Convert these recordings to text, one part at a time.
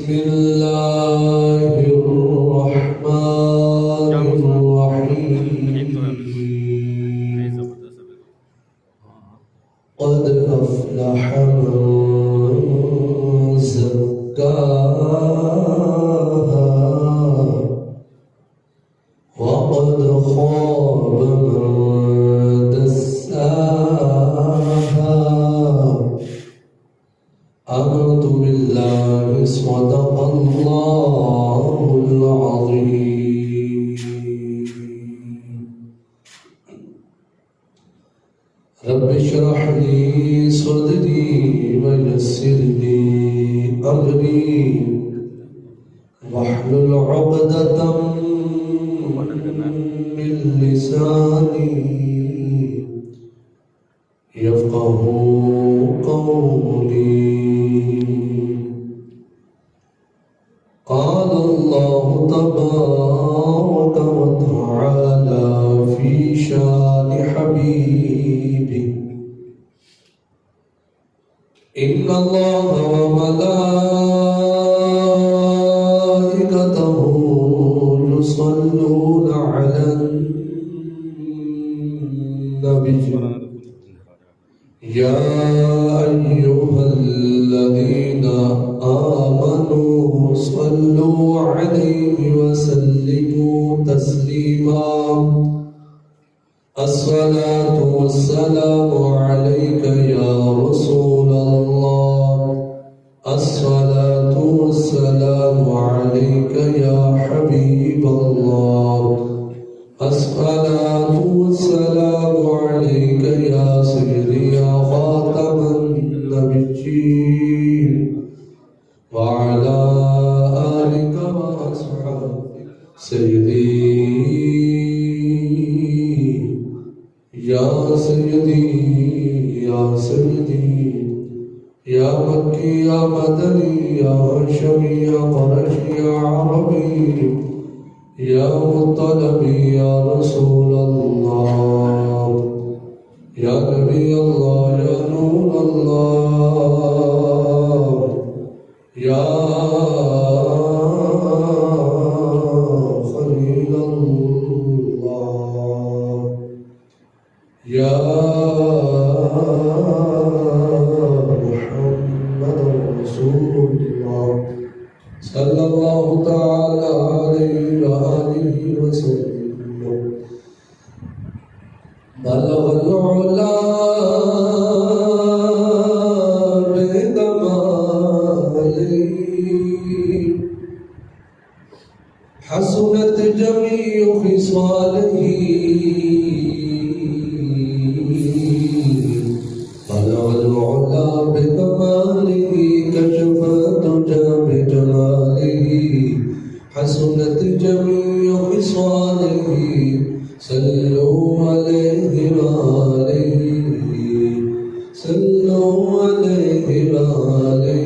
بسم الله الرحمن الرحيم قد أفلح من زكاها وقد خاب من دساها آمنت بالله صدق الله العظيم رب اشرح لي صدري ويسر لي أمري واحلل عقدة من لساني يفقه قولي قال الله تبارك وتعالى في شان حبيبه إن الله وملائكته يصلون على النبي يا أيها الذين آمنوا صلوا عليه وسلموا تسليما الصلاة والسلام عليك يا رسول الله الصلاة والسلام عليك يا حبيب الله الصلاة والسلام عليك يا سيدي يا خاتم النبيين وعلى آلك وأصحابك سيدي يا سيدي يا سيدي يا مكي يا مدني يا هاشمي يا قرشي يا عربي يا مطلبي يا رسول الله يا نبي الله يا نور الله يا خليل الله يا محمد رسول الله صلى الله تعالى عليه وآله وسلم بلغ العلا بكماله حسنت جميع خصاله بلغ العلا بكماله كشف الدجى بجماله حسنت جميع خصاله صلوا عليه وآله صلوا عليه وآله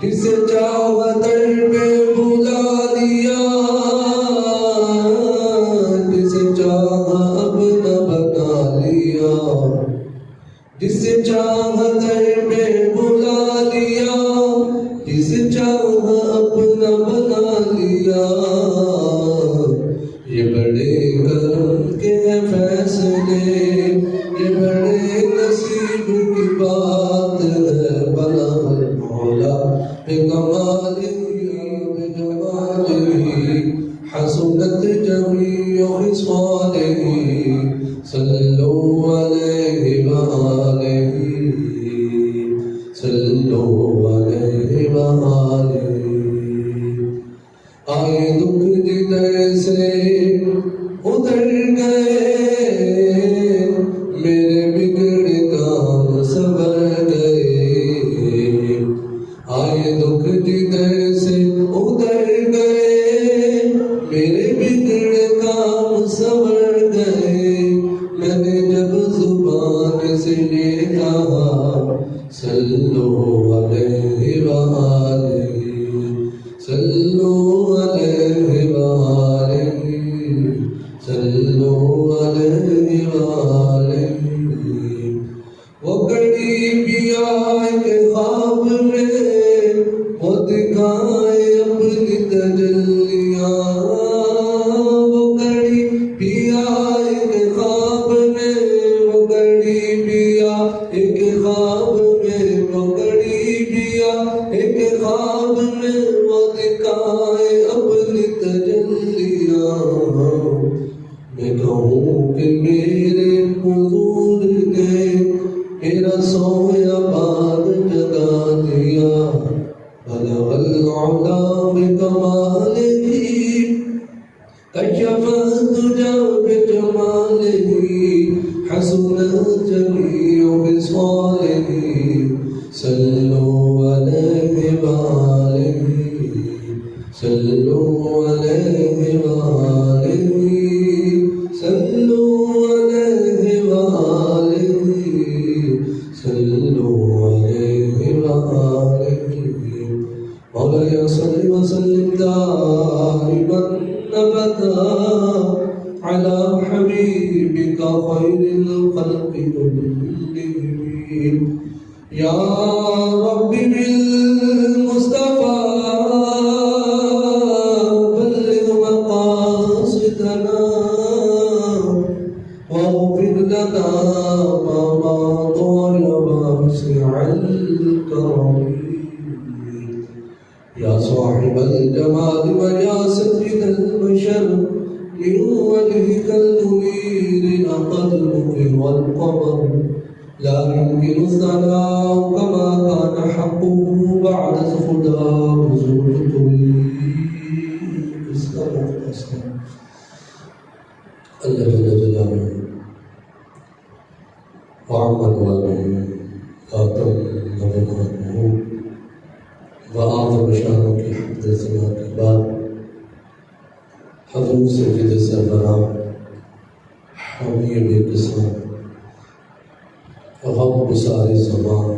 جسے چاہا در پہ بلا دیا جسے چاہا اپنا بنا لیا جسے چاہا در پہ بلا لیا جسے چاہا اپنا بنا لیا یہ بڑے کرم کے فیصلے یہ بڑے نصیب کی بات ہے بلا مولا بکمالہ بجمالہ حسنت جمیع خصالہ صلوا علیہ وآلہ صلوا علیہ وآلہ آئے دکھ جدھر سے ادھر گئے میرے بگڑے کام سنور گئے آئے دکھ جدھر سے ادھر گئے میرے بگڑے کام سنور گئے میں نے جب زبان سے یہ کہا صلوا علیہ وآلہ صلوا علیہ وآلہ صلوا علیہ وآلہ وہ قریبی آئے کے خواب میں میں کہوں کہ میرے حضور نے میرا سویا بعد جگا دیا بلغ العلا بکمالہ کشف الدجى بجمالہ حسن جميع خصاله صلوا عليه وآله صلوا عليه وآله صلوا عليه وآله صلوا عليه وآله مولاي صل وسلم دائما أبدا على حبيبك خير الخلق كلهم يا رب بالمصطفى بلغ مقاصدنا واغفر لنا ما مضى يا واسع الكرم يا صاحب الجمال ويا سيد البشر من وجهك المنير قلبك والقمر لا يمكن الثناء كما كان حقه بعد خداه زوجته اللہ جل جلالہ وعمل والے آتم نبنانہ وآعظم شانوں کی حمد ثنا کے بعد حضور سید سربراہ حمید قسم غم بسار زمان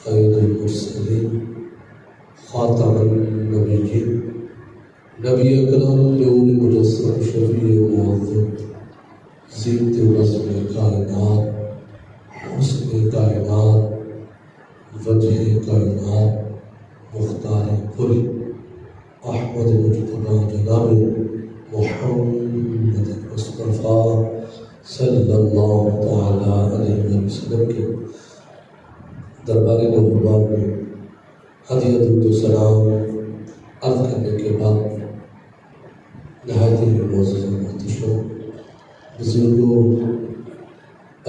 قید المرسلین خاتم النبیین نبی اکرم نور مجسم شفیع معظم زیت نظم کائنات حسن کائنات وجہ کائنات مختار کل احمد مجتبی جناب محمد مصطفیٰ صلی اللہ تعالیٰ علیہ وسلم کے دربار محبوب میں ہدیہ درود و سلام عرض کرنے کے بعد نہایت ہی معزز و محتشم بزرگوں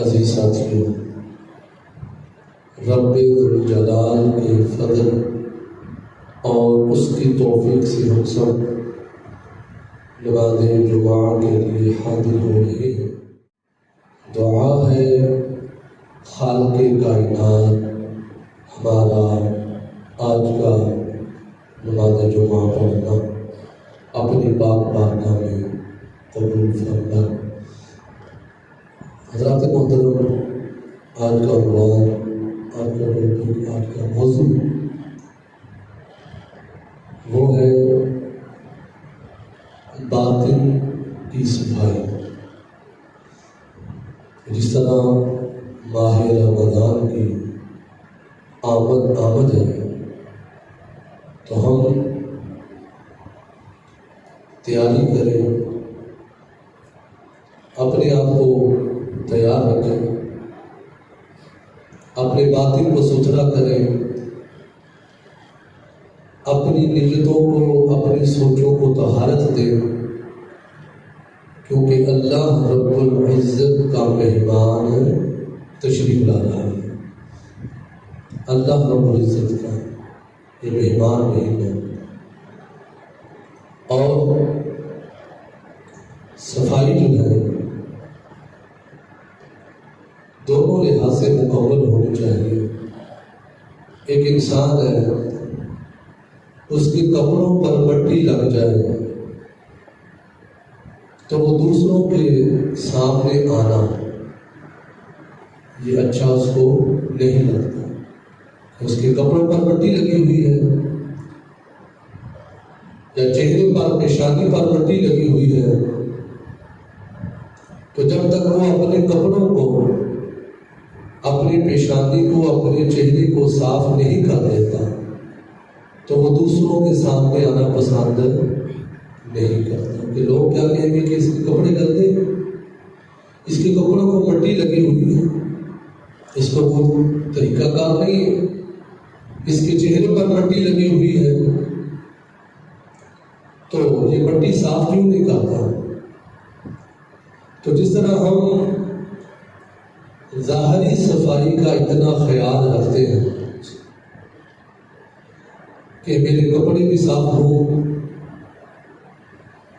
عزیز ساتھیوں، رب ذوالجلال کے فضل اور اس کی توفیق سے ہم سب نماز جمعہ کے لیے حاضر ہو رہے ہیں۔ دعا ہے خالق کائنات ہمارا آج کا نماز جمعہ پڑھنا اپنی پاک بارگاہ میں قبول فرما۔ حضرات محترم، آج کا عنوان، آج کا ٹاپک، آج کا موضوع وہ ہے باطن کی صفائی۔ جس طرح ماہ رمضان کی آمد ہے تو ہم تیاری کریں، اپنے آپ کو تیار رکھیں، اپنے باطن کو ستھرا کریں، اپنی نیتوں کو، اپنی سوچوں کو طہارت دیں، کیونکہ اللہ رب العزت کا مہمان تشریف لا رہا ہے۔ اللہ رب العزت کا یہ مہمان نہیں ہے، اور صفائی جو ہے دونوں لحاظ سے مکمل ہونی چاہیے۔ ایک انسان ہے، اس کے کپڑوں پر مٹی لگ جائے تو وہ دوسروں کے سامنے آنا یہ اچھا اس کو نہیں لگتا۔ اس کے کپڑوں پر مٹی لگی ہوئی ہے یا چہرے پر، پیشانی پر مٹی لگی ہوئی ہے، تو جب تک وہ اپنے کپڑوں کو، اپنی پیشانی کو، اپنے چہرے کو صاف نہیں کر دیتا تو وہ دوسروں کے سامنے آنا پسند نہیں کرتا، کہ لوگ کیا کہیں گے کہ اس کے کپڑے گندے، اس کے کپڑوں کو مٹی لگی ہوئی ہے، اس کو وہ طریقہ کار نہیں ہے، اس کے چہرے پر مٹی لگی ہوئی ہے، تو یہ مٹی صاف کیوں نہیں کرتا؟ تو جس طرح ہم ظاہری صفائی کا اتنا خیال رکھتے ہیں کہ میرے کپڑے بھی صاف ہوں،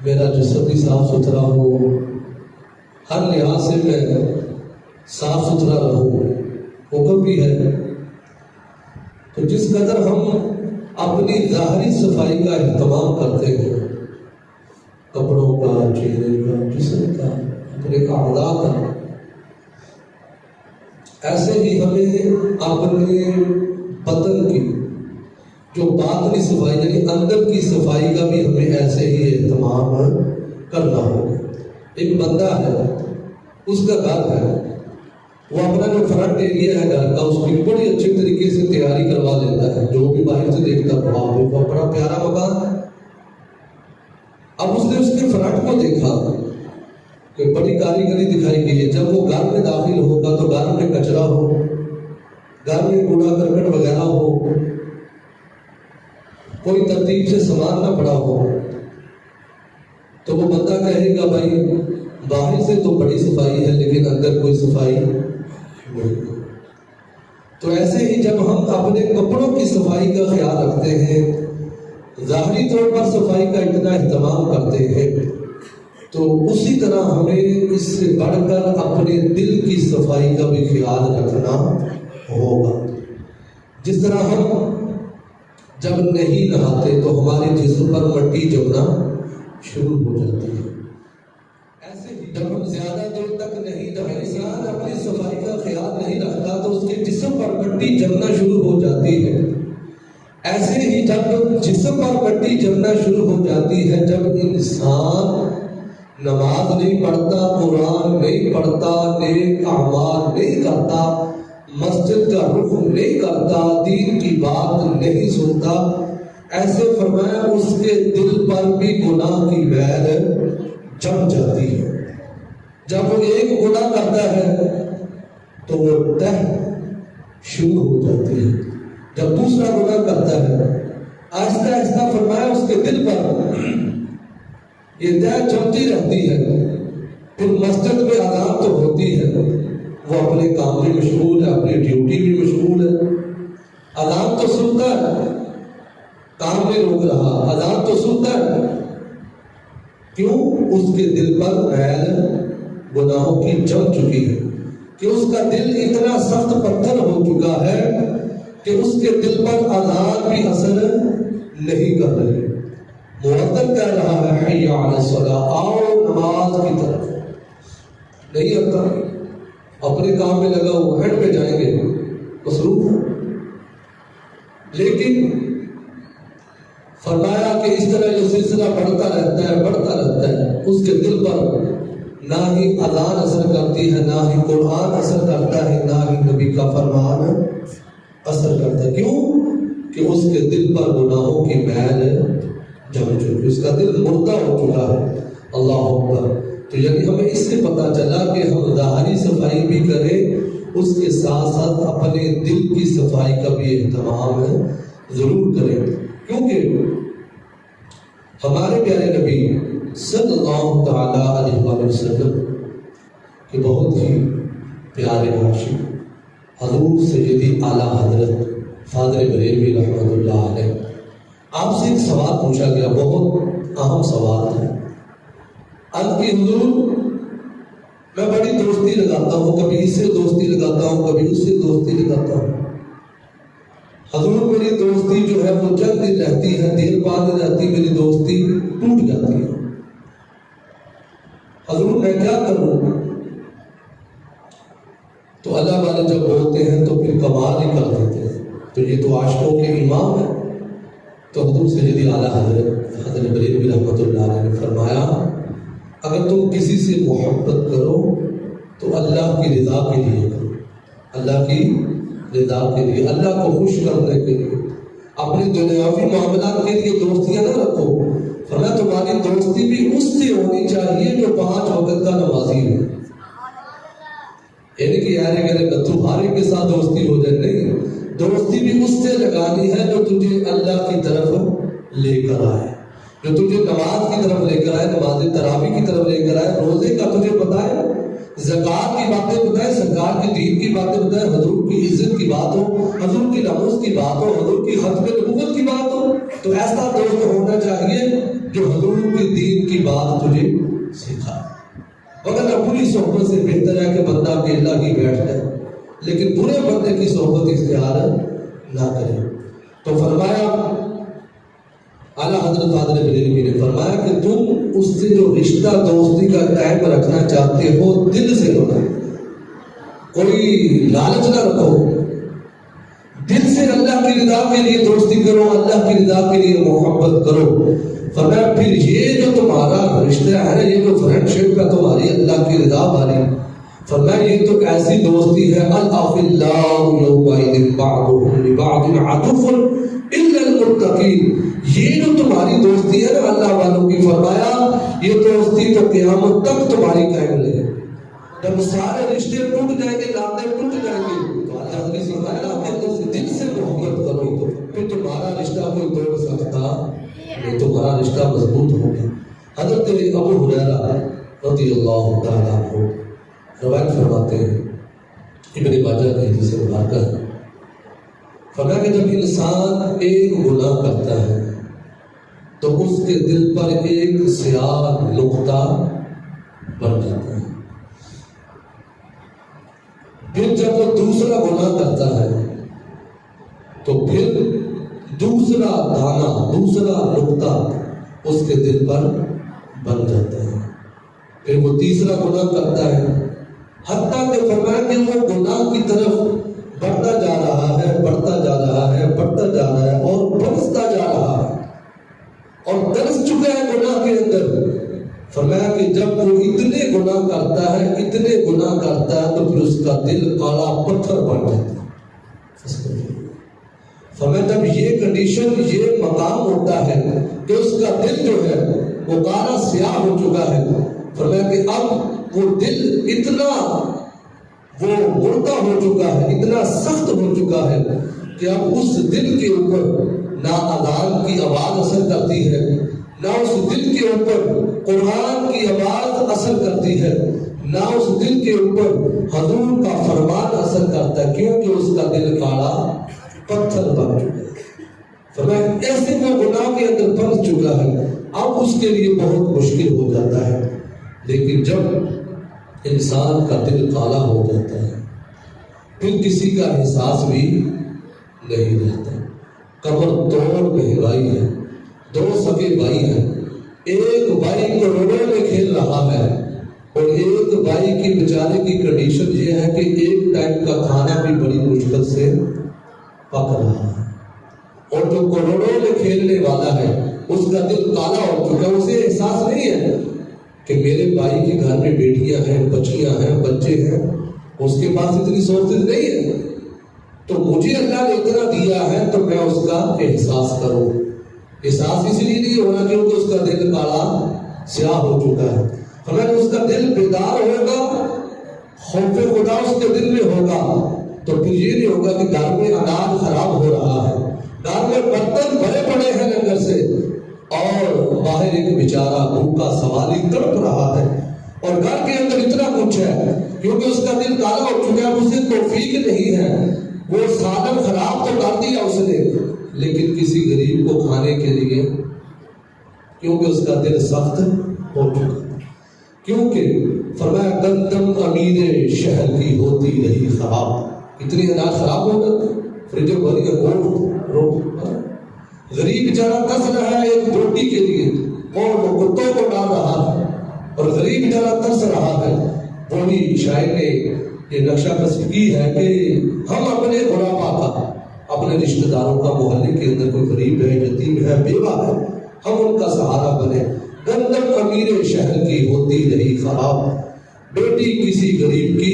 میرا جسم بھی صاف ستھرا ہو، ہر لحاظ سے میں صاف ستھرا رہوں، حکم بھی ہے، تو جس قدر ہم اپنی ظاہری صفائی کا اہتمام کرتے ہیں، کپڑوں کا، چہرے کا، جسم کا، اپنے اعضاء کا، ایسے ہی ہمیں اپنے بدن کی جو باطنی صفائی یعنی اندر کی صفائی کا بھی ہمیں ایسے ہی اہتمام کرنا ہوگا۔ ایک بندہ ہے، اس کا گھر ہے، وہ اپنا جو فرنٹ ایریا ہے گھر کا، اس کی بڑی اچھی طریقے سے تیاری کروا لیتا ہے، جو بھی باہر سے دیکھتا ہے وہ بڑا پیارا مکان ہے۔ اب اس نے اس کے فرنٹ کو دیکھا کہ بڑی کاریگری دکھائی گئی ہے، جب وہ گھر میں داخل ہوگا تو گھر میں کچرا ہو، گھر میں کوڑا کرکٹ وغیرہ ہو، کوئی ترتیب سے سامان نہ پڑا ہو، تو وہ بندہ کہے گا بھائی باہر سے تو بڑی صفائی ہے لیکن اندر کوئی صفائی نہیں۔ تو ایسے ہی جب ہم اپنے کپڑوں کی صفائی کا خیال رکھتے ہیں، ظاہری طور پر صفائی کا اتنا اہتمام کرتے ہیں، تو اسی طرح ہمیں اس سے بڑھ کر اپنے دل کی صفائی کا بھی خیال رکھنا ہوگا۔ جس طرح ہم جب نہیں نہاتے تو ہمارے جسم پر مٹی جمنا شروع ہو جاتی ہے، ایسے ہی جب ہم زیادہ دیر تک نہیں نہاتے، انسان اپنی صفائی کا خیال نہیں رکھتا تو اس کے جسم پر مٹی جمنا شروع ہو جاتی ہے۔ ایسے ہی جب جسم پر مٹی جمنا شروع ہو جاتی ہے، جب انسان نماز نہیں پڑھتا، قرآن نہیں پڑھتا، نیک اعمال نہیں کرتا، مسجد کا رخ نہیں کرتا، دین کی بات نہیں سنتا، ایسے فرمایا اس کے دل پر بھی گناہ کی میل جم جاتی ہے۔ جب وہ ایک گناہ کرتا ہے تو وہ تہ شروع ہو جاتی ہے، جب دوسرا گناہ کرتا ہے آہستہ آہستہ فرمایا اس کے دل پر یہ تہ جمتی رہتی ہے۔ پھر مسجد میں اذان تو ہوتی ہے، وہ اپنے کام میں مشغول ہے، اپنی ڈیوٹی بھی مشغول ہے، اذان تو سنتا ہے، کام نہیں روک رہا، اذان تو سنتا ہے، کیوں؟ اس کے دل پر میل گناہوں کی جم چکی ہے کہ اس کا دل اتنا سخت پتھر ہو چکا ہے کہ اس کے دل پر اذان بھی اثر نہیں کر رہی۔ مؤذن کہہ رہا ہے حی علی الصلاۃ، آؤ نماز کی طرف، نہیں آتا، اپنے کام میں لگا ہوا، ہٹ پہ جائیں گے، مصروف۔ لیکن فرمایا کہ اس طرح جو سلسلہ بڑھتا رہتا ہے، اس کے دل پر نہ ہی اذان اثر کرتی ہے، نہ ہی قرآن اثر کرتا ہے، نہ ہی نبی کا فرمان اثر کرتا ہے۔ کیوں؟ کہ اس کے دل پر گناہوں کی میل جم چکی، اس کا دل مردہ ہو چکا ہے۔ اللہ اکبر۔ تو یعنی ہمیں اس سے پتہ چلا کہ ہم ظاہری صفائی بھی کریں، اس کے ساتھ ساتھ اپنے دل کی صفائی کا بھی اہتمام ضرور کریں، کیونکہ ہمارے پیارے نبی صلی اللہ تعالی علیہ وآلہ وسلم کے بہت ہی پیارے عاشق حضور سیدی اعلیٰ حضرت فاضل بریلوی رحمۃ اللہ علیہ، آپ سے ایک سوال پوچھا گیا، بہت اہم سوال تھا۔ عرض کی حضور میں بڑی دوستی لگاتا ہوں، کبھی اس سے دوستی لگاتا ہوں، کبھی اس سے دوستی لگاتا ہوں، حضور میری دوستی جو ہے وہ چند دن رہتی ہے، دیر بعد رہتی میری دوستی ٹوٹ جاتی ہے، حضور میں کیا کروں؟ تو اللہ والے جب بولتے ہیں تو پھر کمال ہی کر دیتے ہیں، تو یہ تو عاشقوں کے امام ہیں۔ تو حضور سیدی اعلیٰ حضرت بریلوی رحمۃ اللہ علیہ نے فرمایا اگر تم کسی سے محبت کرو تو اللہ کی رضا کے لیے کرو، اللہ کی رضا کے لیے، اللہ کو خوش کرنے کے لیے، اپنے دنیاوی معاملات کے لیے دوستیاں نہ رکھو۔ فرمایا تمہاری دوستی بھی اس سے ہونی چاہیے جو 5 وقت کا نمازی ہو، یعنی کہ یار اگر نتو ہارے کے ساتھ دوستی ہو جائے، نہیں، دوستی بھی اس سے لگانی ہے جو تجھے اللہ کی طرف لے کر آئے، جو تجھے نماز کی طرف لے کر آئے، نماز تراویح کی طرف لے کر آئے، روزے کا تجھے بتائے سرکار کی دین کی باتیں بتائیں، حضور کی عزت کی بات ہو، حضور کی ناموس کی بات ہو، حضور کی ختم نبوت کی بات ہو، تو ایسا دوست ہونا چاہیے جو حضور کی دین کی بات تجھے سکھائے۔ وگرنہ بری صحبت سے بہتر ہے کہ بندہ اکیلا ہی بیٹھ جائے، لیکن برے بندے کی صحبت اختیار نہ کرے۔ تو فرمایا اعلیٰ حضرت فاضل بریلوی نے فرمایا کہ تم اس سے جو رشتہ دوستی کا قائم رکھنا چاہتے ہو دل سے رکھو، کوئی لالچ نہ رکھو، دل سے اللہ کی رضا کے لیے دوستی کرو، اللہ کی رضا کے لیے محبت کرو۔ فرمایا پھر یہ جو تمہارا رشتہ ہے نا، یہ جو فرینڈ شپ ہے تمہاری اللہ کی رضا والی، فرمایا یہ تو ایسی دوستی ہے الاخلاء یومئذ بعضهم لبعض عدو الا المتقین، یہ جو تمہاری دوستی ہے نا اللہ والوں کی، فرمایا یہ دوستی تو قیامت تک تمہاری قائم رہے۔ جب سارے رشتے ٹوٹ جائیں گے، ناطے ٹوٹ جائیں گے، تو اللہ نے فرمایا کہ تم دل سے محبت کرو تو پھر تمہارا رشتہ کوئی توڑ سکتا نہیں، تمہارا رشتہ مضبوط ہوگا۔ حضرت ابو ہریرہ رضی اللہ تعالیٰ عنہ روایت فرماتے ہیں، ابن ماجہ کی حدیث مبارکہ ہے، فرمایا کہ جب انسان ایک گناہ کرتا ہے تو اس کے دل پر ایک سیاہ نقطہ بن جاتا ہے، پھر جب وہ دوسرا گناہ کرتا ہے تو پھر دوسرا دانہ، دوسرا نقطہ اس کے دل پر بن جاتا ہے، پھر وہ تیسرا گناہ کرتا ہے، حتیٰ کہ فرمایا کہ وہ گناہ کی طرف بڑھتا جا رہا ہے، بڑھتا جا رہا ہے، بڑھتا جا رہا ہے اور برستا جا رہا ہے اور درس چکا ہے گناہ کے اندر۔ فرمایا کہ جب وہ اتنے گناہ کرتا ہے، اتنے گناہ کرتا ہے، تو پھر اس کا دل کالا پتھر بن جاتا ہے۔ فرمایا جب یہ کنڈیشن، یہ مقام ہوتا ہے کہ اس کا دل جو ہے وہ کالا سیاہ ہو چکا ہے، فرمایا کہ اب وہ دل اتنا وہ مردہ ہو چکا ہے، اتنا سخت ہو چکا ہے کہ اب اس دل کے اوپر نہ اذان کی آواز اثر کرتی ہے، نہ اس دل کے اوپر قرآن کی آواز اثر کرتی ہے، نہ اس دل کے اوپر حضور کا فرمان اثر کرتا ہے، کیونکہ اس کا دل کالا پتھر بن چکا ہے۔ فرمایا ایسے وہ گناہ کے اندر پھنس چکا ہے، اب اس کے لیے بہت مشکل ہو جاتا ہے۔ لیکن جب انسان کا دل کالا ہو جاتا ہے پھر کسی کا احساس بھی نہیں رہتا۔ کمر توڑ مہنگائی ہے، دو سگے بھائی ہیں، ایک بھائی کروڑوں میں کھیل رہا ہے اور ایک بھائی کی بیچارے کی کنڈیشن یہ ہے کہ ایک ٹائم کا کھانا بھی بڑی مشکل سے پک رہا ہے، اور جو کروڑوں میں کھیلنے والا ہے اس کا دل کالا ہو چکا ہے، اسے احساس نہیں ہے کہ میرے بھائی کے گھر میں بیٹیاں ہیں، بچیاں ہیں، بچے ہیں، اس کے پاس اتنی سورسز نہیں ہے، تو مجھے اللہ نے اتنا دیا ہے تو میں اس کا احساس کروں۔ احساس اس لیے نہیں ہونا کیونکہ اس کا دل کالا سیاہ ہو چکا ہے۔ ہمیں اس کا دل بیدار ہوگا، خوف خدا اس کے دل میں ہوگا، تو پھر یہ نہیں ہوگا کہ گھر میں اناج خراب ہو رہا ہے، گھر میں برتن بھرے پڑے ہیں لنگر سے، اور باہر ایک بیچارہ بھوکا سوالی تڑپ رہا ہے، اور گھر کے اندر اتنا کچھ ہے کیونکہ اس کا دل کالا ہو چکا ہے، اسے توفیق نہیں ہے، وہ سالن خراب تو کر دیا اس نے لیکن کسی غریب کو کھانے کے لیے، کیونکہ اس کا دل سخت ہو چکا ہے۔ کیونکہ فرمایا گندم امیر شہر کی ہوتی رہی خراب، اتنی اناج خراب ہو جاتا، فریج بھر کے گوشت، غریب بیچارہ ترس رہا ہے ایک روٹی کے لیے اور وہ کتوں کو ڈال رہا ہے، اور غریب بیچارہ ترس رہا ہے۔ وہی شاعر نے یہ نقشہ کشی کی ہے کہ ہم اپنے غربا کا، اپنے رشتہ داروں کا، محلے کے اندر کوئی غریب ہے، یتیم ہے، بیوہ ہے، ہم ان کا سہارا بنے۔ گندم امیر شہر کی ہوتی رہی خراب، بیٹی کسی غریب کی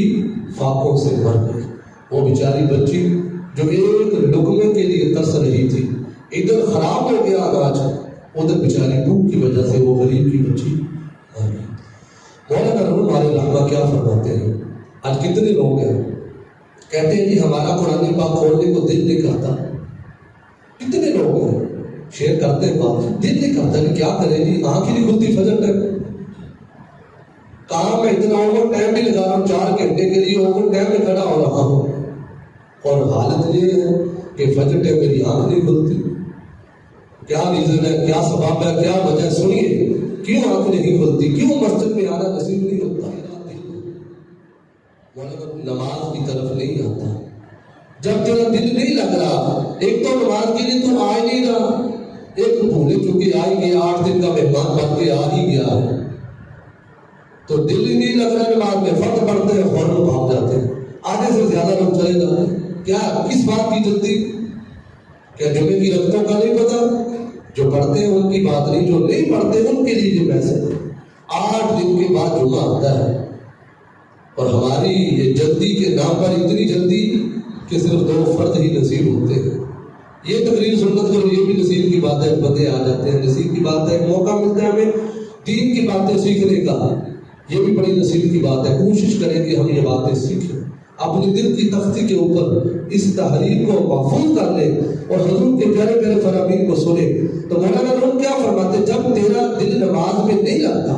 فاقوں سے مر گئی۔ وہ بیچاری بچی جو ایک لقمے کے لیے ترس رہی تھی، ادھر خراب ہو گیا اناج، ادھر بیچاری بھوک کی وجہ سے وہ غریب کی بچی آ گئی۔ مولانا روم علیہ رحمہ کیا فرماتے ہیں؟ آج کتنے لوگ ہیں کہتے ہیں جی ہمارا قرآن پاک کھولنے کو دل نہیں کرتا، کتنے لوگ ہیں شیئر کرتے ہیں بات، دل نہیں کرتا کہ کیا کریں جی، آنکھ ہی نہیں کھلتی فجر تک، کہاں میں اتنا اوور ٹائم بھی لگا رہا ہوں، 4 گھنٹے کے لیے اوور ٹائم میں کھڑا ہو رہا ہوں، اور حالت یہ ہے کہ فجر ٹائم میری آنکھ نہیں کھلتی. کیا ریزن ہے، کیا سبب ہے، کیا وجہ؟ سنیے کیوں آنکھ نہیں کھلتی، کیوں مسجد میں آنا نصیب نہیں ہوتا. نماز کی طرف نہیں آتا. جب تیرا دل نہیں لگ رہا، ایک تو نماز کے لیے تو آ ہی نہیں رہا، ایک بھولے چکے آ ہی گیا، 8 دن کا مہمان بن کے آ ہی گیا ہے، تو دل ہی نہیں لگ رہا نماز میں، فرض پڑھتے ہیں فوراً بھاگ جاتے ہیں. آدھے سے زیادہ لوگ چلے جاتے ہیں. کیا کس بات کی جلدی؟ کیا جمعے کی رکعتوں کا نہیں پتا؟ جو پڑھتے ہیں ان کی بات نہیں، جو نہیں پڑھتے ان کے لیے یہ میسج ہے. 8 دن کے بعد جمعہ آتا ہے، اور ہماری یہ جلدی کے نام پر اتنی جلدی کہ صرف 2 فرد ہی نصیب ہوتے ہیں. یہ تقریر سنت کرو، یہ بھی نصیب کی بات ہے، بندے آ جاتے ہیں، نصیب کی بات ہے. موقع ملتا ہے ہمیں دین کی باتیں سیکھنے کا، یہ بھی بڑی نصیب کی بات ہے. کوشش کریں کہ ہم یہ باتیں سیکھیں، اپنے دل کی تختی کے اوپر اس تحریر کو محفوظ کر لیں اور حضور کے پیارے پیارے فرامین کو سنیں. تو مولانا روم کیا فرماتے، جب تیرا دل نماز میں نہیں لگتا،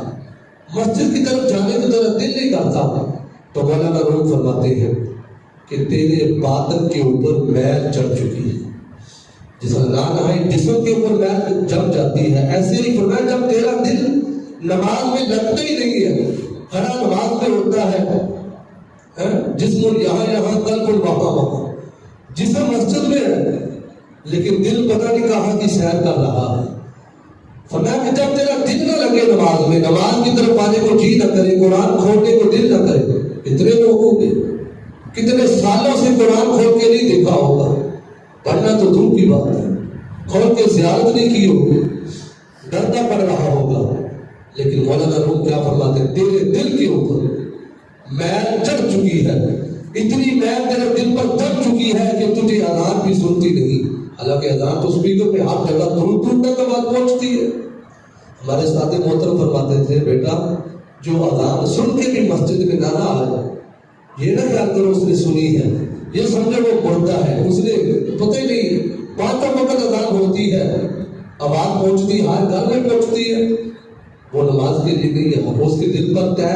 مسجد کی طرف جانے کی طرف دل نہیں کرتا، تو مولانا روم فرماتے ہیں کہ تیرے باطن کے اوپر میل چڑھ چکی ہے. جس اللہ نہ جسم کے اوپر میل جم جاتی ہے، ایسے ہی فرمایا جب تیرا دل نماز میں لگتا ہی نہیں ہے، کھڑا نماز میں ہوتا ہے، جسم یہاں قلب وہاں، جسم مسجد میں ہے لیکن دل پتہ نہیں کہاں کی سیر کر رہا ہے. فرمایا کہ جب تیرا دل نہ لگے نماز میں، نماز کی طرف آنے کو جی نہ کرے، قرآن کھولنے کو دل نہ کرے. اتنے لوگوں کے کتنے سالوں سے قرآن کھول کے نہیں دیکھا ہوگا، پڑھنا تو دور کی بات ہے، کھول کے زیارت نہیں کی ہوگی، ڈرتا پڑ رہا ہوگا. لیکن مولانا روم کیا فرماتے ہیں، تیرے دل کے اوپر میل چڑھ چکی ہے، اتنی میل تیرے دل پر چڑھ چکی ہے کہ تجھے اذان بھی سنتی نہیں. حالانکہ اذان تو اسپیکر پہ ہر جگہ دور دور تک بات پہنچتی ہے. ہمارے ساتھی محترم فرماتے تھے، بیٹا جو اذان سن کے بھی مسجد میں نہ آئے، یہ نہ خیال کرو اس نے سنی ہے، یہ سمجھے وہ بولتا ہے، اس نے پتہ ہی نہیں 5 وقت اذان ہوتی ہے، آواز پہنچتی ہے، ہر گھر میں پہنچتی ہے، وہ نماز کے لیے نہیں ہے، اس کے دل پر طے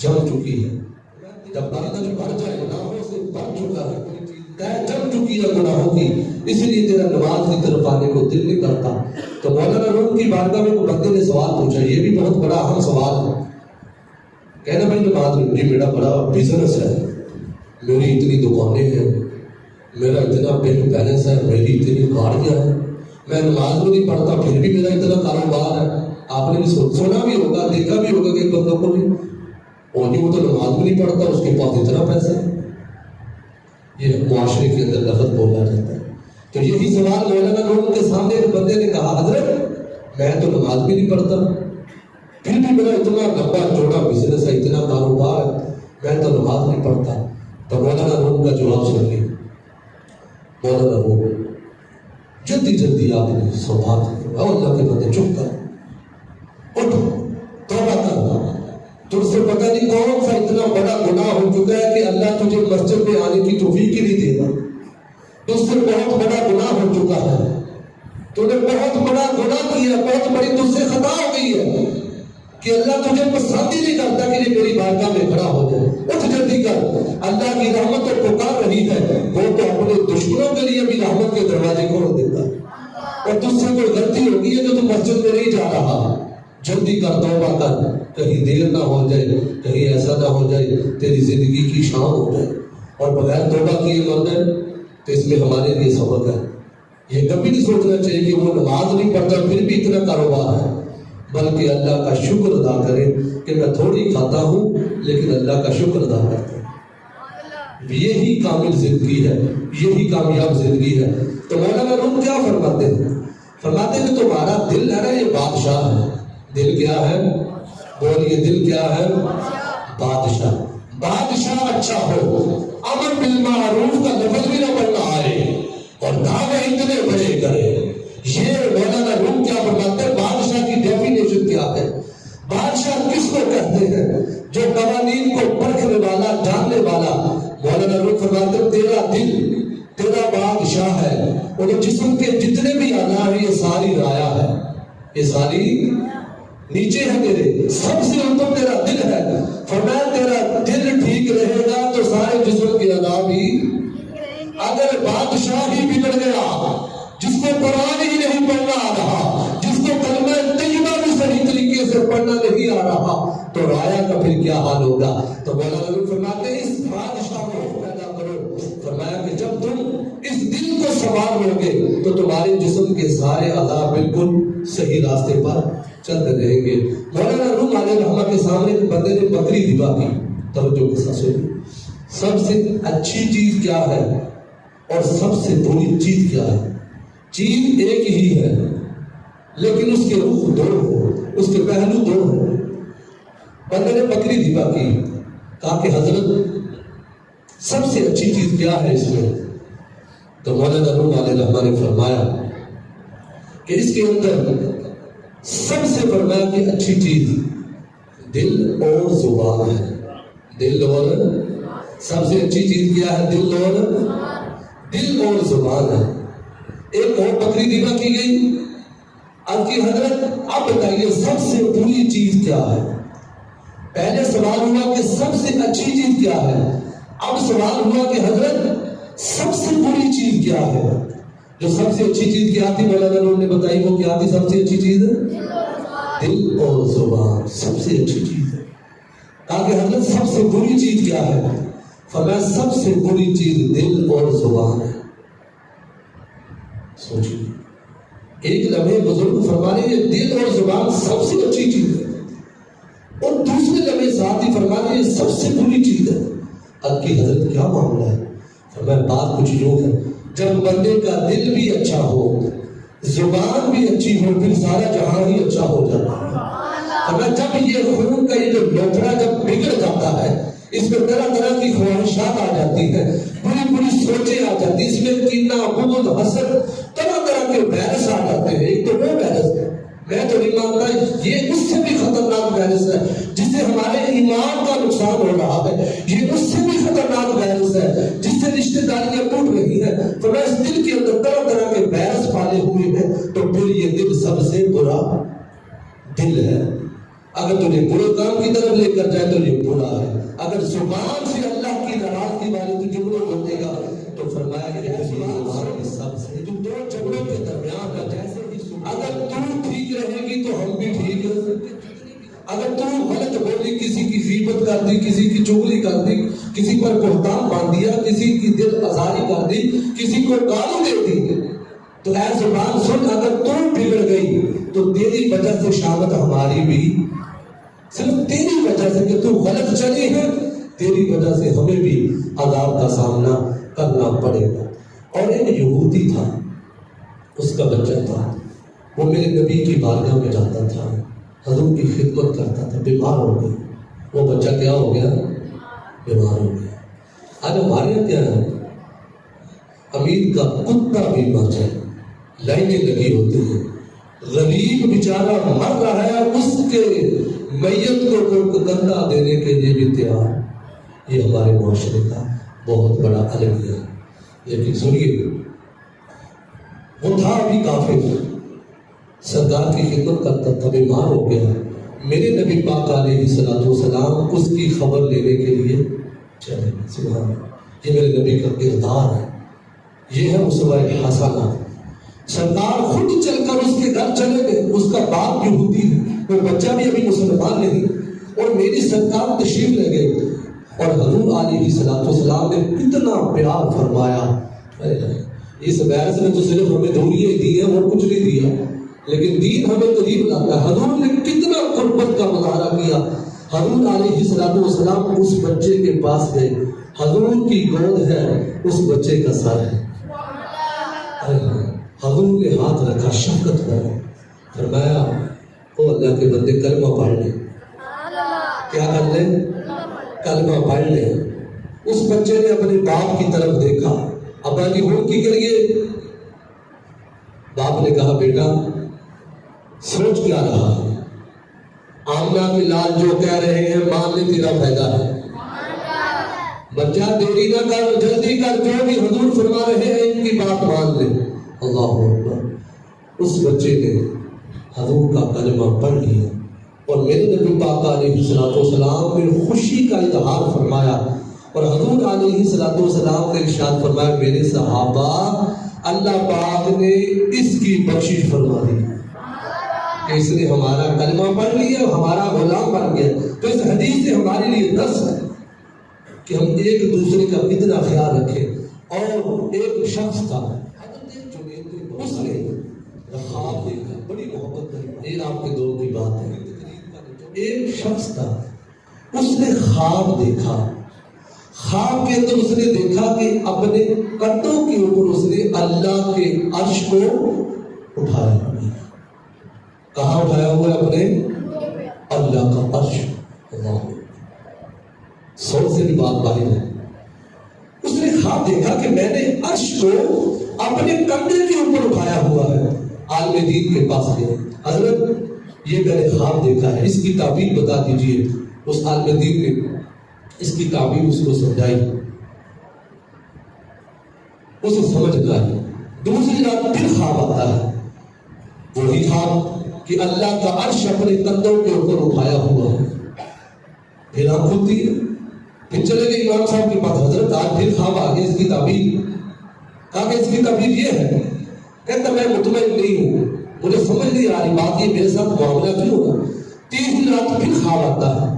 جم چکی ہے. جب بندہ جو بھر جائے گناہوں سے بھر چکا ہے، طے جم چکی ہے گناہوں کی، اسی لیے تیرا نماز کی طرف آنے کو دل نہیں کرتا. تو مولانا روم کی بارگاہ میں بندے نے سوال پوچھا، یہ بھی بہت بڑا اہم سوال ہے. کہنا بھائی نماز میں جی میرا بڑا بزنس ہے، میری اتنی دکانیں ہیں، میرا اتنا بینک بیلنس ہے، میری اتنی گاڑیاں ہیں، میں نماز میں نہیں پڑھتا پھر بھی میرا اتنا کاروبار ہے. آپ نے بھی سنا بھی ہوگا، دیکھا بھی ہوگا کہ بندوں کو بھی اور وہ تو نماز بھی نہیں پڑھتا، اس کے پاس اتنا پیسہ ہے. یہ معاشرے کے اندر لفظ بولا جاتا ہے. تو یہی سوال مولانا روم کے سامنے ایک بندے نے کہا، حضرت میں تو نماز بھی نہیں پڑھتا پھر بھی میرا اتنا لمبا چوڑا بزنس ہے، اتنا کاروبار ہے، میں تو نماز نہیں پڑھتا. تو مولانا روم کا جواب سن لیں. مولانا روم جلدی جلدی آپ نے سوال اور اللہ کے بندے چپ کر اٹھ توبہ کر، تجھ سے پتہ نہیں کون سا اتنا بڑا گناہ ہو چکا ہے کہ اللہ تجھے مسجد میں آنے کی توفیق ہی نہیں دے گا. تجھ سے بہت بڑا گناہ ہو چکا ہے، تو نے بہت بڑا گناہ کیا، بہت بڑی تجھ سے خطا ہو گئی ہے کہ اللہ تجھے پسند ہی نہیں کرتا کہ یہ میری بارگاہ میں کھڑا ہو جائے. اٹھ جلدی کر، اللہ کی رحمت تو پکار رہی ہے، وہ تو اپنے دشمنوں کے لیے بھی رحمت کے دروازے کھول دیتا ہے. اور تجھ سے کوئی غلطی ہوگی ہے جو تم مسجد میں نہیں جا رہا، جلدی کر، توبہ کر، کہیں دیر نہ ہو جائے، کہیں ایسا نہ ہو جائے تیری زندگی کی شام ہو جائے. اور بغیر توبہ کیے مر جائے تو اس میں ہمارے لیے سبق ہے. یہ کبھی نہیں سوچنا چاہیے کہ وہ نماز نہیں پڑھتا پھر بھی اتنا کاروبار ہے، بلکہ اللہ کا شکر ادا کرے کہ میں تھوڑی کھاتا ہوں لیکن اللہ کا شکر ادا کرتا ہوں. یہی کامل زندگی ہے، یہی کامیاب زندگی ہے. تو مولانا روم کیا فرماتے ہیں؟ فرماتے ہیں کہ تمہارا دل ہے نا، یہ بادشاہ ہے. دل کیا ہے؟ بولیے، دل کیا ہے؟ بادشاہ. بادشاہ اچھا ہو، امر بالمعروف کا لفظ بھی نہ بننا آئے اور دعوے اتنے بڑے کرے. یہ مولانا روم کیا فرماتے ہیں؟ بادشاہ کی ڈیفینیشن کیا ہے؟ بادشاہ کس کو کہتے ہیں؟ جو قوانین کو پرکھنے والا، جاننے والا. مولانا روم فرماتے ہیں تیرا دل تیرا بادشاہ ہے، اور جسم کے جتنے بھی اعضاء ہیں یہ ساری رایا ہے، یہ ساری نیچے ہے تیرے، سب سے اوپر تیرا دل ہے. کا پھر کیا حال ہوگا؟ تو مولانا نے فرماتے ہیں اس بادشاہ کو پیدا کرو. فرمایا کہ جب تم اس دل کو سنوار لو گے تو تمہارے جسم کے سارے اعضاء بالکل صحیح راستے پر چلتے رہیں گے. مولانا روم علیہ الرحمہ کے سامنے ایک بندے نے بکری ذبح کی. توجہ کے ساتھ سنیے. سب سے اچھی چیز کیا ہے اور سب سے بری چیز کیا ہے؟ چیز ایک ہی ہے لیکن اس کے رخ دو ہو، اس کے پہلو دو ہو. بندے نے بکری ذبح کی. کہا کہ حضرت سب سے اچھی چیز کیا ہے اس میں؟ تو مولانا روم علیہ الرحمہ نے فرمایا کہ اس کے اندر سب سے فرمایا کہ اچھی چیز دل اور زبان ہے. دل اور سب سے اچھی چیز کیا ہے؟ دل اور زبان ہے. ایک اور بکری ذبح کی گئی. اب کی حضرت اب بتائیے سب سے بری چیز کیا ہے؟ پہلے سوال ہوا کہ سب سے اچھی چیز کیا ہے، اب سوال ہوا کہ حضرت سب سے بری چیز کیا ہے؟ جو سب سے اچھی چیز کیا تھی مولانا روم نے بتائی، وہ کیا تھی سب سے اچھی چیز؟ دل اور زبان سب سے اچھی چیز ہے. کہا کہ حضرت سب سے بری چیز کیا ہے؟ فرمایا سب سے بری چیز دل اور زبان ہے. سوچیے ایک لمحے بزرگ فرما رہے ہیں دل اور زبان سب سے اچھی چیز ہے، اور دوسرے لمحے ساتھ ہی فرما رہے ہیں سب سے بری چیز ہے. اب کی حضرت کیا معاملہ ہے؟ فرمایا بات کچھ یوں ہے، جب بندے کا دل بھی اچھا ہو، زبان بھی اچھی ہو، پھر سارا جہاں ہی اچھا ہو جاتا ہے. فرمایا جب یہ خون کا یہ جو لوتھڑا جب بگڑ جاتا ہے، اس میں طرح طرح کی خواہشات آ جاتی ہیں، بری بری سوچیں آ جاتی ہیں، اس میں کینہ، بغض، حسد، طرح طرح کے وائرس آ جاتے ہیں. ایک تو وہ وائرس ہے، میں تو نہیں مانتا یہ اس سے بھی خطرناک وائرس ہے جس سے ہمارے ایمان کا نقصان ہو رہا ہے. یہ اس سے بھی خطرناک وائرس ہے جس سے رشتہ داریاں ٹوٹ رہی ہیں. تو میں اس دل کے اندر طرح طرح کے وائرس پالے ہوئے ہیں، تو پھر یہ دل سب سے برا دل ہے. اگر تجھے برے کام کی طرف لے کر جائے تو یہ برا ہے. اگر زبان سے اللہ کی ناراضگی والے تو جملے بولے گا تو فرمایا کہ سب سے جو دو جھگڑوں کے درمیان ہے، جیسے اگر تو ٹھیک رہے گی تو ہم بھی ٹھیک ہیں. اگر تو غلط بولی، کسی کی غیبت کر دی، کسی کی چغلی کر دی، کسی پر بہتان باندھ دیا، کسی کی دل آزاری کر دی، کسی کو گالی دے دی، تو اے زبان سن، اگر تو بگڑ گئی تو تیری وجہ سے شامت ہماری بھی، صرف تیری وجہ سے کہ تو غلط چلی ہے، تیری وجہ سے ہمیں بھی عذاب کا سامنا کرنا پڑے گا. اور ایک یہودی تھا، اس کا بچہ تھا، وہ میرے نبی کی بارگاہ میں جاتا تھا، حضور کی خدمت کرتا تھا. بیمار ہو گیا وہ بچہ. کیا ہو گیا؟ بیمار ہو گیا. آج ہمارے یہاں کیا ہے، امیر کا کتا بھی مر جائے لائنیں لگی ہوتی ہیں، غریب بیچارہ مر رہا ہے، اس کے میت کو گندہ دینے کے لیے بھی تیار. یہ ہمارے معاشرے کا بہت بڑا المیہ ہے. لیکن سنیے، وہ تھا ابھی کافر، سرکار کی خدمت کرتا تھا، بیمار ہو گیا. میرے نبی پاک علیہ الصلوۃ والسلام اس کی خبر لینے کے لیے چلے. سبحان اللہ، یہ میرے نبی کا کردار ہے، یہ ہے اسوہ حسنہ. سرکار خود چل کر اس کے گھر چلے گئے. اس کا باپ یہودی ہے، وہ بچہ بھی ابھی مسلمان نہیں، اور میری سرکار تشریف لے گئے. اور حضور علیہ الصلوۃ والسلام نے کتنا پیار فرمایا. اس وائرس نے تو صرف ہمیں دوریاں دی ہیں اور کچھ نہیں دیا، لیکن دین ہمیں قریب لاتا ہے. حضور نے کتنا قربت کا مظاہرہ کیا. حضور علیہ الصلوۃ والسلام اس بچے کے پاس گئے. حضور کی گود ہے، اس بچے کا سر ہے. حضور نے ہاتھ رکھا شفقت پر، فرمایا او اللہ کے بندے کلمہ پڑھ لیں. کیا کر لیں؟ کلمہ پڑھ لیں. اس بچے نے اپنے باپ کی طرف دیکھا. ابا جی ہوں کی کریے؟ باپ نے کہا بیٹا سوچ کیا رہا ہے؟ آمنہ کے لال جو کہہ رہے ہیں مان لے تیرا فائدہ ہے. بچہ دیری نہ کر، جلدی کر، جو بھی حضور فرما رہے ہیں ان کی بات مان لے. اللہ اکبر. اس بچے نے حضور کا کلمہ پڑھ لیا اور میرے نبی پاک علیہ الصلوۃ والسلام نے خوشی کا اظہار فرمایا. اور حضور علیہ الصلوۃ والسلام نے ارشاد فرمایا میرے صحابہ اللہ پاک نے اس کی بخشش فرما دی. کہ اس نے ہمارا کلمہ پڑھ لیا، ہمارا غلام بن گیا. تو اس حدیث سے ہمارے لیے درس ہے کہ ہم ایک دوسرے کا اتنا خیال رکھیں. اور ایک شخص تھا، اس نے خواب دیکھا، بڑی محبت ہے، یہ آپ کے دور کی بات ہے. ایک شخص تھا، اس نے خواب دیکھا. خواب کے اندر اس نے دیکھا کہ اپنے کندھوں کے اوپر اس نے اللہ کے عرش کو اٹھایا ہوا ہے. کہاں اٹھایا ہوا ہے؟ اپنے اللہ کا عرش. اللہ سو سے بھی بات باہر ہے. اس نے خواب دیکھا کہ میں نے عرش کو اپنے کندھے کے اوپر اٹھایا ہوا ہے. عالم دین کے پاس گئے، حضرت یہ میں نے خواب دیکھا ہے، اس کی تعبیر بتا دیجئے. اس عالم دین نے اس کی تعبیر اس کو سمجھائی، اسے سمجھ نہ آئی. دوسری رات پھر خواب آتا ہے، وہی خواب کہ اللہ کا عرش اپنے کندھوں کے اوپر اٹھایا ہوا ہے. پھر آنکھ کھلتی ہے، پھر چلے گئے امام صاحب کے پاس، حضرت آج پھر خواب آگے، اس کی تعبیر. کہا کہ اس کی تعبیر یہ ہے. کہتا میں مطمئن نہیں ہوں، مجھے سمجھ نہیں آ رہی بات، یہ میرے ساتھ معاملہ کیوں ہوگا. تیسری رات پھر خواب آتا ہے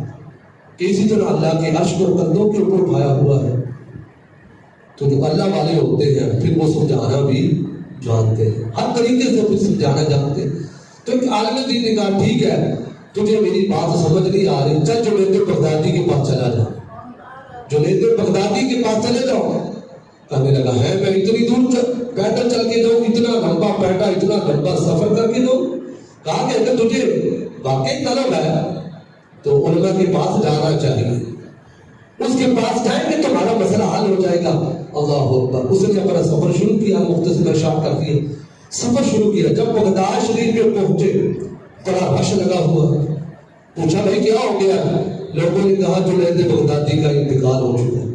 کہ اسی طرح اللہ کے عرش کو کندھوں کے اوپر اٹھایا ہوا ہے. تو جو اللہ والے ہوتے ہیں پھر وہ سمجھانا بھی جانتے ہیں، ہر طریقے سے پھر سمجھانا جانتے ہیں. تو ایک عالم دین نے کہا ٹھیک ہے، تجھے میری بات سمجھ نہیں آ رہی، چل جنید بغدادی کے پاس چلا جا. جنید بغدادی کے پاس چلے جاؤ. کہنے لگا ہے میں اتنی دور پیدل چل کے جاؤں، اتنا لمبا پیٹا، اتنا لمبا سفر کر کے دوں. کہا کہ اگر تجھے واقعی طلب ہے تو علماء کے پاس جانا چاہیے، اس کے پاس جائیں گے تمہارا مسئلہ حل ہو جائے گا. اللہ اکبر. اس نے اپنا سفر شروع کیا، مختصر ارشاد کر دیا. سفر شروع کیا. جب بغداد شریف پہ پہنچے بڑا رش لگا ہوا. پوچھا بھائی کیا ہو گیا؟ لوگوں نے کہا جنید بغدادی کا انتقال ہو چکا ہے.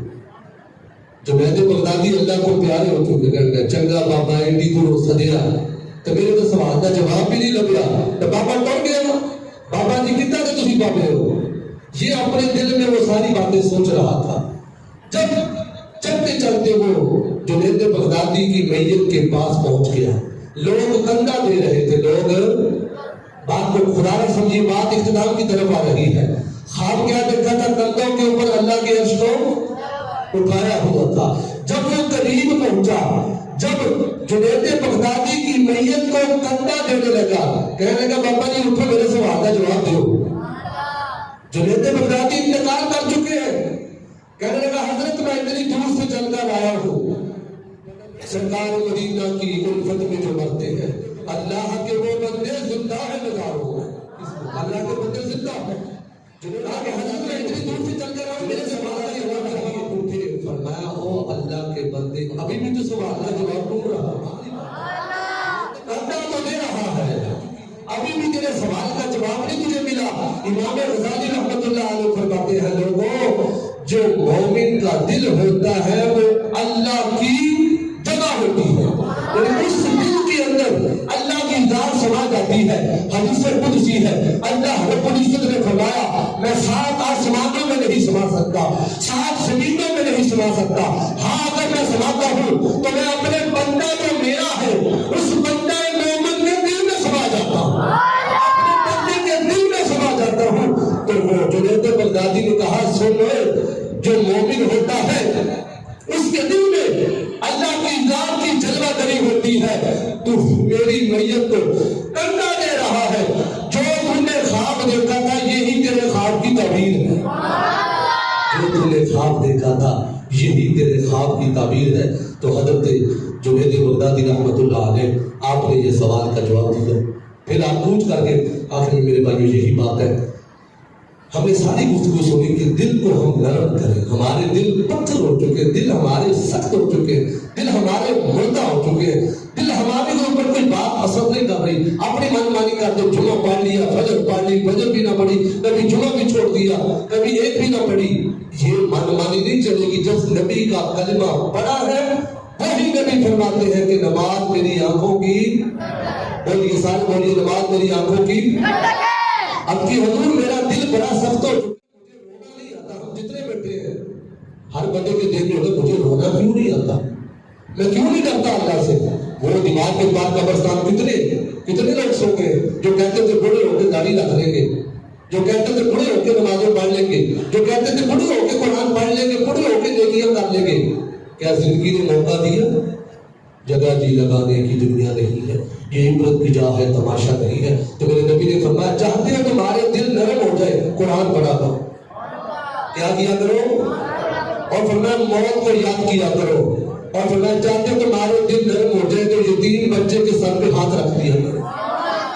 جنید بغدادی اللہ کو پیارے ہو چکے. چنگا بابا ایڈی دور سدیا تو میرے تو سوال کا جواب بھی نہیں لگیا. تو بابا ٹر گیا، بابا جی کتنا تو تھی بابے ہو. یہ اپنے دل میں وہ ساری باتیں سوچ رہا تھا. جب چلتے چلتے وہ جنید بغدادی کی میت کے پاس پہنچ گیا. لوگ کندھا دے رہے تھے. لوگ بات کو خدا نہ سمجھیے، بات اختتام کی طرف آ رہی ہے. خواب کیا دیکھا تھا؟ کندھوں کے اوپر اللہ کے عرش کو اٹھایا ہوا تھا. جب وہ قریب پہنچا، جب جنید بغدادی کی میت کو کندھا دینے لگا، کہنے لگا بابا جی اٹھو، میرے سوال کا جواب دو. جنید بغدادی انتقال کر چکے ہیں. کہنے لگا حضرت میں اتنی دور سے چل کر آیا ہوں. سرکار مدینہ کی الفت میں جو مرتے ہیں، اللہ کے وہ بندے زندہ ہے نظاروں میں. اللہ کے بندے زندہ ہیں. جناب کہ حضرت میں اتنی دور سے چل کر آیا ہوں، میرے سوال کا جواب دو. اٹھے، فرمایا او اللہ کے بندے، ابھی بھی تو سوال کا جواب ڈھونڈ رہا اللہ تو دے رہا ہے، ابھی بھی تیرے سوال کا جواب نہیں تجھے ملا. امام غزالی رحمت اللہ علیہ فرماتے ہیں لوگوں، جو مومن کا دل ہوتا ہے وہ اللہ کی جگہ ہوتی ہے. اس دل کے اندر اللہ کی ذات سما جاتی ہے. حدیث قدسی ہے، اللہ رب العزت نے فرمایا میں 7 آسمانوں میں نہیں سما سکتا، 7 زمینوں میں نہیں سما سکتا. ہاں اگر میں سماتا ہوں تو میں اپنے بندہ جو میرا ہے اس بندہ مومن کے دل میں سما جاتا ہوں، اپنے بندے کے دل میں سما جاتا ہوں. تو وہ جنید بغدادی نے کہا سن لو، جو مومن ہوتا ہے اس کے دل میں اللہ کی ذات کی جلوہ گری ہوتی ہے. تو میری میت کو کندھا دے رہا ہے. جو تم نے خواب دیکھا تھا یہی تیرے خواب کی تعبیر ہے. جو تم نے خواب دیکھا تھا یہی تیرے خواب کی تعبیر ہے. تو حضرت جنید بغدادی رحمت اللہ علیہ آپ نے یہ سوال کا جواب دیا. پھر آپ پوچھ کر کے آخر میں میرے بھائیو یہی بات ہے، ہم نے ساری گفتگو سنی کہ دل کو ہم نرم کریں. ہمارے دل پتھر ہو چکے، دل ہمارے سخت ہو چکے، دل ہمارے مردہ ہو چکے، دل ہمارے اوپر کوئی بات اثر نہیں کر رہی. اپنی من مانی کرتے، جمعہ پڑھ لیا، فجر پڑھ لی، فجر بھی نہ پڑھی، کبھی جمعہ بھی چھوڑ دیا، کبھی ایک بھی نہ پڑھی. یہ من مانی نہیں چلے گی. جب نبی کا کلمہ پڑھا ہے وہی نبی فرماتے ہیں کہ نماز میری آنکھوں کی، بولیے سارے بولیے، نماز میری آنکھوں کی. اب کی حضور میرا دل بڑا سخت ہو چکا، مجھے رونا نہیں آتا. ہم جتنے بیٹھے ہیں ہر بندے کے دیکھ لو مجھے رونا کیوں نہیں آتا، میں کیوں نہیں ڈرتا اللہ سے. وہ دماغ کے بعد قبرستان کتنے کتنے لوگ سو گئے جو کہتے تھے بڑے ہو کے داڑھی رکھ لیں گے، جو کہتے تھے بڑے ہو کے نمازیں پڑھ لیں گے، جو کہتے تھے بڑے ہو کے قرآن پڑھ لیں گے، بڑے ہو کے نیکیاں کر لیں گے. کیا زندگی نے موقع دیا؟ جگہ جی لگانے کی دنیا نہیں ہے، یہ عبرت کی جا ہے، تماشا نہیں ہے. تو میرے نبی نے فرمایا چاہتے ہیں تمہارے دل نرم ہو جائے قرآن پڑھا کرو. کیا کیا کرو؟ اور فرمایا موت کو یاد کیا کرو. اور فرمایا چاہتے ہیں تمہارے دل نرم ہو جائے تو یتیم بچے کے سر پہ ہاتھ رکھ دیا کرو،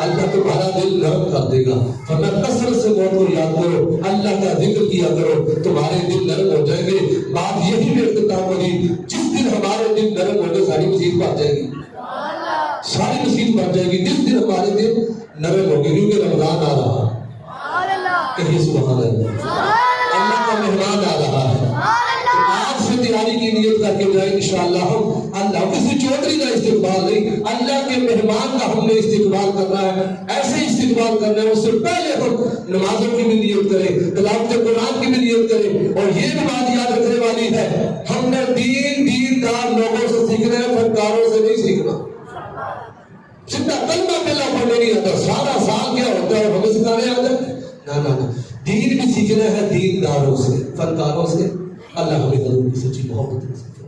اللہ تمہارا دل نرم کر دے گا. فرمایا کثرت سے موت کو یاد کرو، اللہ کا ذکر کیا کرو، تمہارے دل نرم ہو جائیں گے. بات یہی میں اختتام ہوگی، جس دن ہمارے دل نرم ہو جائے ساری مصیبت بڑھ جائے گی، ساری مصیبت بڑھ جائے گی. جس دن ہمارے دل نرم ہو گئے، کیونکہ رمضان آ رہا ہے، کہیں سبحان اللہ، اللہ کا مہمان آ رہا ہے. آج سے تیاری کی نیت کر کے جائے انشاءاللہ. ہم اللہ کسی چودھری کا استقبال نہیں، اللہ کے مہمان کا ہم نے استقبال کرنا ہے. ایسے استقبال کرنا ہے، اس سے پہلے ہم نمازوں کی بھی نیت کریں، تلاوت قرآن کی بھی نیت کریں. اور یہ بھی بات یاد رکھنے والی ہے، ہم نے دیندار لوگوں سے سیکھنا ہے، فنکاروں سے نہیں سیکھنا. سیدھا کلمہ پہلا پڑھنے نہیں آتا، سارا سال کیا ہوتا ہے ہمیں سکھانے آتا ہے؟ نہ، دین بھی سیکھنا ہے دینداروں سے، فنکاروں سے. اللہ ہمیں حضور کی سچی محبت